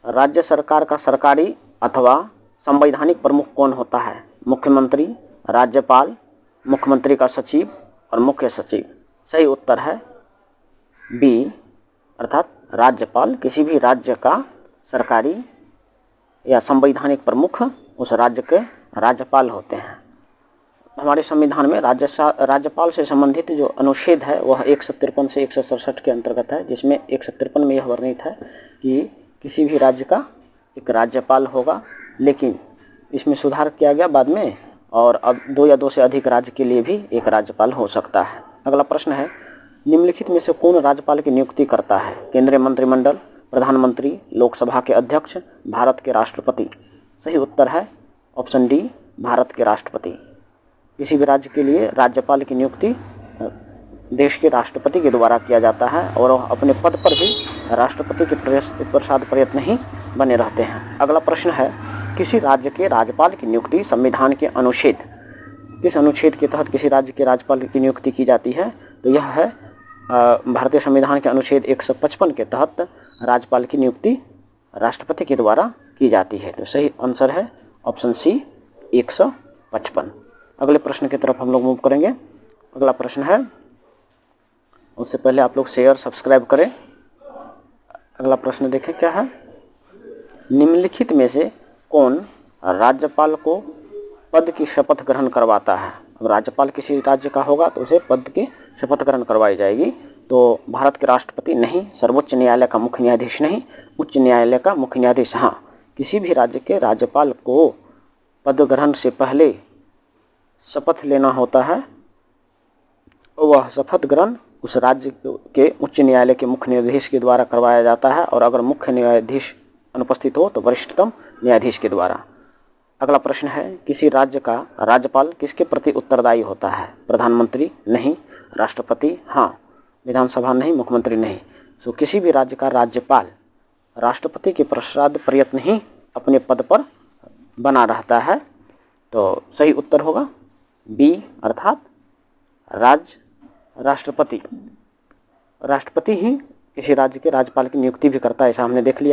राज्य सरकार का सरकारी अथवा संवैधानिक प्रमुख कौन होता है? मुख्यमंत्री, राज्यपाल, मुख्यमंत्री का सचिव और मुख्य सचिव। सही उत्तर है बी अर्थात राज्यपाल। किसी भी राज्य का सरकारी या संवैधानिक प्रमुख उस राज्य के राज्यपाल होते हैं। हमारे संविधान में राज्यपाल से संबंधित जो अनुच्छेद है वह 153 से 167 के अंतर्गत है, जिसमें 153 में यह वर्णित है कि किसी भी राज्य का एक राज्यपाल होगा, लेकिन इसमें सुधार किया गया बाद में, और अब 2 या 2 से अधिक राज्य के लिए भी एक राज्यपाल हो सकता है। अगला प्रश्न है, निम्नलिखित में से कौन राज्यपाल की नियुक्ति करता है? केंद्रीय मंत्रिमंडल, प्रधानमंत्री, लोकसभा के अध्यक्ष, भारत के राष्ट्रपति। सही उत्तर है ऑप्शन डी, भारत के राष्ट्रपति। किसी भी राज्य के लिए राज्यपाल की नियुक्ति देश के राष्ट्रपति के द्वारा किया जाता है और वह अपने पद पर भी राष्ट्रपति के प्रसाद प्रयत्न ही बने रहते हैं। अगला प्रश्न है, किसी राज्य के राज्यपाल की नियुक्ति संविधान के अनुच्छेद, किस अनुच्छेद के तहत किसी राज्य के राज्यपाल की नियुक्ति की जाती है? तो यह है भारतीय संविधान के अनुच्छेद 155 के तहत राज्यपाल की नियुक्ति राष्ट्रपति के द्वारा की जाती है। तो सही आंसर है ऑप्शन सी 155। अगले प्रश्न की तरफ हम लोग मूव करेंगे। अगला प्रश्न है, उससे पहले आप लोग शेयर सब्सक्राइब करें। अगला प्रश्न देखें क्या है, निम्नलिखित में से कौन राज्यपाल को पद की शपथ ग्रहण करवाता है? अब राज्यपाल किसी राज्य का होगा तो उसे पद की शपथ ग्रहण करवाई जाएगी। तो भारत के राष्ट्रपति नहीं, सर्वोच्च न्यायालय का मुख्य न्यायाधीश नहीं, उच्च न्यायालय का मुख्य न्यायाधीश। हाँ, किसी भी राज्य के राज्यपाल को पद ग्रहण से पहले शपथ लेना होता है। वह शपथ ग्रहण उस राज्य के उच्च न्यायालय के मुख्य न्यायाधीश के द्वारा करवाया जाता है, और अगर मुख्य न्यायाधीश अनुपस्थित हो तो वरिष्ठतम न्यायाधीश के द्वारा। अगला प्रश्न है, किसी राज्य का राज्यपाल किसके प्रति उत्तरदायी होता है? प्रधानमंत्री नहीं, राष्ट्रपति हाँ, विधानसभा नहीं, मुख्यमंत्री नहीं। सो किसी भी राज्य का राज्यपाल राष्ट्रपति के प्रसाद प्रयत्न ही अपने पद पर बना रहता है। तो सही उत्तर होगा बी अर्थात राष्ट्रपति ही किसी राज्य के राज्यपाल की नियुक्ति भी करता है, ऐसा हमने देख लिया।